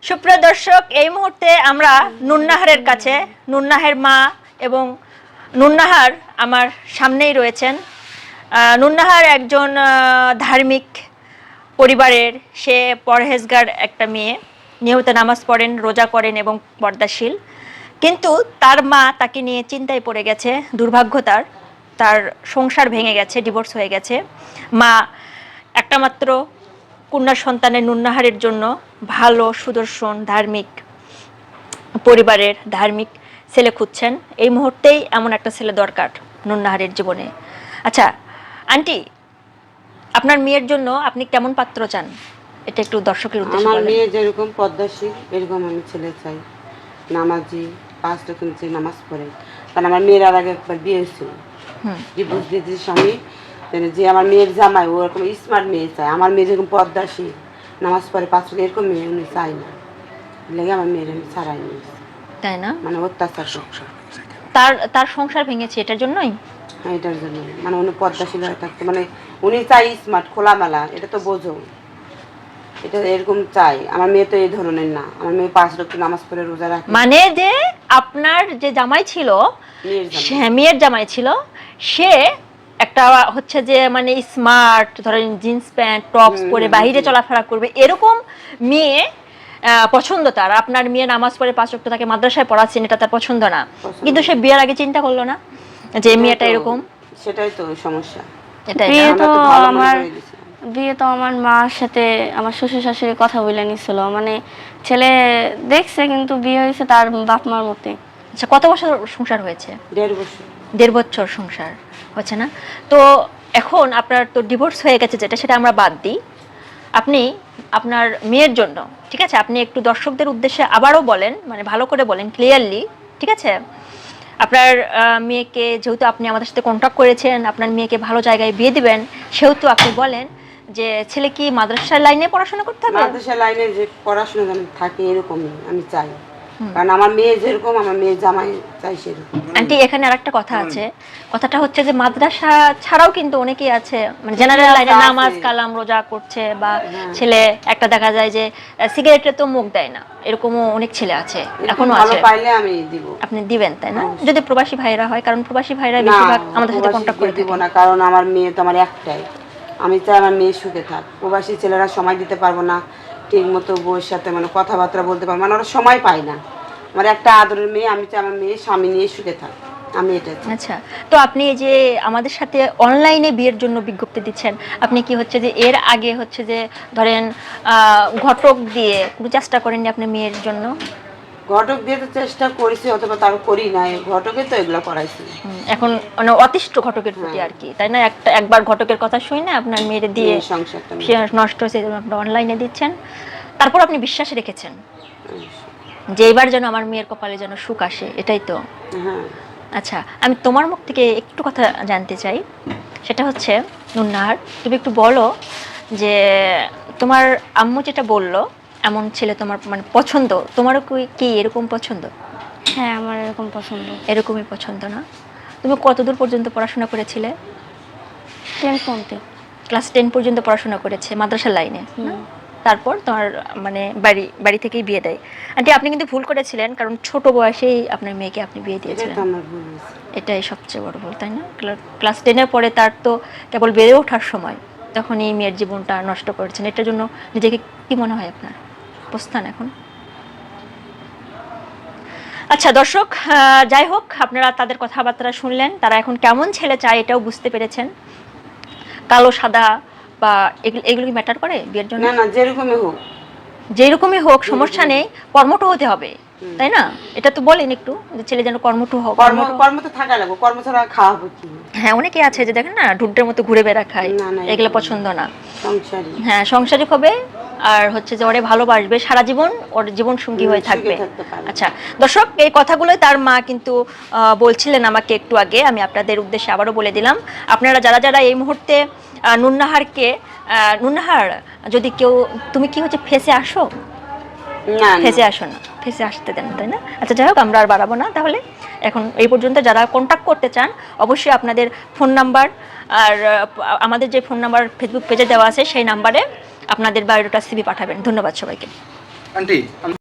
সুপ্রিয় দর্শক, এই মুহূর্তে আমরা নুন্নাহারের কাছে, নুন্নাহারের মা এবং নুন্নাহার আমার সামনেই রয়েছেন। নুন্নাহার একজন ধার্মিক পরিবারের, সে পরহেজগার একটা মেয়ে, নিয়মিত নামাজ পড়েন, রোজা করেন এবং পর্দাশীল। কিন্তু তার মা তাকে নিয়ে চিন্তায় পড়ে গেছে। দুর্ভাগ্য তার সংসার ভেঙে গেছে, ডিভোর্স হয়ে গেছে। মা একটা মাত্র কন্যা সন্তানের নুন্নাহারের জন্য ভালো সুদর্শন ধার্মিক পরিবারের ধার্মিক ছেলে খুঁজছেন। এই মুহূর্তেই এমন একটা ছেলে দরকার নুন্নাহারের জীবনে। আচ্ছা আন্টি, আপনার মেয়ের জন্য আপনি কেমন পাত্র চান, এটা একটু দর্শকের উদ্দেশ্যে বলেন। আমার মেয়ে যেরকম পদ্মাশীল এরকম আমি ছেলে চাই, নামাজি, 5 ওয়াক্ত নামাজ পড়ে। কারণ আমার মেয়ের আর আগে একবার বিয়ে হয়েছিল, ডিভোর্স দিয়েছে স্বামী। যে আমার মেয়ের জামাই ও এরকম স্মার্ট মেয়ে চায়। আমার মেয়ে যেরকম পদ্মাশীল, নামাজ পড়ে 5 ওয়াক্ত, এরকম মেয়ে উনি চাই না। লেগে আমার মেয়ের আমি ছাড়াই নিই, তাই না? মানে অত্যাচার সংসার, তার সংসার ভেঙেছে এটার জন্যই। হ্যাঁ এটার জন্য, মানে উনি পদ্মাশীল হয়ে থাকতে, মানে উনি চাই স্মার্ট খোলামেলা, এটা তো বোঝো, এটা এরকম চাই। আমার মেয়ে তো এই ধরনের না। আমার মেয়ে 5 ওয়াক্ত নামাজ পড়ে রোজা রাখে। মানে যে আপনার যে জামাই ছিল, মেয়ের জামাই ছিল, সে একটা হচ্ছে যে মানে স্মার্ট, ধরেন জিন্স প্যান্ট টপস পরে বাইরে চলাফেরা করবে এরকম মেয়ে পছন্দ তার। আপনার মেয়ে নামাজ পড়ে 5 ওয়াক্ত, তাকে মাদ্রাসায় পড়াচ্ছেন, এটা তার পছন্দ না। কিন্তু সে বিয়ের আগে চিন্তা করলো না যে মেয়েটা এরকম। সেটাই তো সমস্যা। এটাই বিয়ে তো আমার মার সাথে আমার শ্বশুর শাশুড়ি কথা বলে নিছিল, মানে ছেলে দেখছে কিন্তু বিয়ে হয়েছে তার বাপ মার মতে। আচ্ছা, কত বছর সংসার হয়েছে? 1.5 বছর। 1.5 বছর সংসার হচ্ছে না? তো এখন আপনার তো ডিভোর্স হয়ে গেছে, যেটা সেটা আমরা বাদ দিই। আপনি আপনার মেয়ের জন্য, ঠিক আছে, আপনি একটু দর্শকদের উদ্দেশ্যে আবারও বলেন, মানে ভালো করে বলেন, ক্লিয়ারলি, ঠিক আছে? আপনার মেয়েকে, যেহেতু আপনি আমাদের সাথে কন্ট্যাক্ট করেছেন, আপনার মেয়েকে ভালো জায়গায় বিয়ে দিবেন, সেহেতু আপনি বলেন যে ছেলে কি মাদ্রাসার লাইনে পড়াশোনা করতে হবে? মাদ্রাসার লাইনে যে পড়াশোনা যেন থাকে এরকমই আমি চাই। কারণ আমার মেয়ে যেরকম, আমার মেয়ে জামাই চাই সেরকম। আন্টি, এখানে আরেকটা কথা আছে। কথাটা হচ্ছে যে মাদ্রাসা ছাড়াও কিন্তু অনেকেই আছে, মানে জেনারেল লাইনে নামাজ কালাম রোজা করছে, বা ছেলে একটা দেখা যায় যে সিগারেটে তো মুখ দেয় না, এরকমও অনেক ছেলে আছে, এখনো আছে। পাইলে আমি দিব। আপনি দিবেন, তাই না? যদি প্রবাসী ভাইরা হয়, কারণ প্রবাসী ভাইরা বেশিরভাগ আমাদের সাথে কন্টাক্ট করে দিব না, কারণ আমার মেয়ে তো আমার একটাই। আমি চাই আমার মেয়ে সুখে থাক। প্রবাসী ছেলেরা সময় দিতে পারবো না ঠিক মতো, বউয়ের সাথে মানে কথাবার্তা বলতে পারবো, মানে ওরা সময় পায় না। আমার একটা আদরের মেয়ে, আমি চাই আমার মেয়ে স্বামী নিয়ে সুখে থাক, আমি এটা চাই। আচ্ছা, তো আপনি এই যে আমাদের সাথে অনলাইনে বিয়ের জন্য বিজ্ঞপ্তি দিচ্ছেন, আপনি কি হচ্ছে যে এর আগে হচ্ছে যে ধরেন ঘটক দিয়ে কোনো চেষ্টা করেননি আপনার মেয়ের জন্য? ঘটক দিয়ে তো চেষ্টা করেছি, অথবা তার করি নাই, ঘটকে তো এগুলো করাইছি। এখন মানে অতিষ্ঠ ঘটকের প্রতি আর কি, তাই না? একবার ঘটকের কথা শুনে আপনার মেয়ের দিয়ে সংসারটা নষ্ট হয়েছে, আপনি অনলাইনে দিচ্ছেন। তারপর আপনি বিশ্বাস রেখেছেন যে এবার যেন আমার মেয়ের কপালে যেন সুখ আসে, এটাই তো? হ্যাঁ। আচ্ছা, আমি তোমার মুখ থেকে একটু কথা জানতে চাই। সেটা হচ্ছে, নুন্নাহার, তুমি একটু বলো যে তোমার আম্মু যেটা বললো এমন ছেলে তোমার মানে পছন্দ, তোমারও কি এরকম পছন্দ? হ্যাঁ, আমার এরকম পছন্দ। এরকমই পছন্দ না? তুমি কতদূর পর্যন্ত পড়াশোনা করেছিলে? 10 পর্যন্ত। ক্লাস 10 পর্যন্ত পড়াশোনা করেছে মাদ্রাসার লাইনে। তারপর তোমার মানে বাড়ি থেকেই বিয়ে দেয়। আন্টি, আপনি কিন্তু ভুল করেছিলেন, কারণ ছোট বয়সেই আপনার মেয়েকে আপনি বিয়ে দিয়েছিলেন। এটাই সবচেয়ে বড় ভুল, তাই না? ক্লাস 10-এর পরে তার তো কেবল বেড়ে ওঠার সময়, তখন এই মেয়ের জীবনটা নষ্ট করেছেন। এটার জন্য নিজেকে কি মনে হয় আপনার? প্রস্থান এখন। আচ্ছা দর্শক, যাই হোক, আপনারা তাদের কথাবার্তা শুনলেন, তারা এখন কেমন ছেলে চায় এটাও বুঝতে পেরেছেন। কালো সাদা বা এগুলো কি ম্যাটার করে বিয়ের জন্য? না না, যেরকমই হোক, যেরকমই হোক সমস্যা নেই, কর্মঠ হতে হবে, তাই না? এটা তো বলেন একটু, যে ছেলে যেন কর্মঠ হোক। কর্ম তো থাকা লাগবে, কর্ম ছাড়া খাওয়া হচ্ছে। হ্যাঁ, অনেকে আছে যে দেখেন না, ঢুড্ডের মতো ঘুরে বেড়া খায়, এগুলো পছন্দ না। সংসারী, হ্যাঁ, সংসারিক হবে, আর হচ্ছে যে ওরে ভালোবাসবে, সারা জীবন ওর জীবন সঙ্গী হয়ে থাকবে। আচ্ছা দর্শক, এই কথাগুলোই তার মা কিন্তু বলছিলেন আমাকে একটু আগে। আমি আপনাদের উদ্দেশ্যে আবারও বলে দিলাম, আপনারা যারা যারা এই মুহূর্তে নুন্নাহার, যদি কেউ, তুমি কি হচ্ছে ফেসে আসো? ফেসে আসো না, ফেসে আসতে দেন, তাই না? আচ্ছা যাই হোক, আমরা আর বাড়াবো না তাহলে। এখন এই পর্যন্ত যারা কন্ট্যাক্ট করতে চান, অবশ্যই আপনাদের ফোন নাম্বার, আর আমাদের যে ফোন নাম্বার ফেসবুক পেজে দেওয়া আছে সেই নাম্বারে আপনাদের বায়োডাটা সিভি পাঠাবেন। ধন্যবাদ সবাইকে। আন্টি।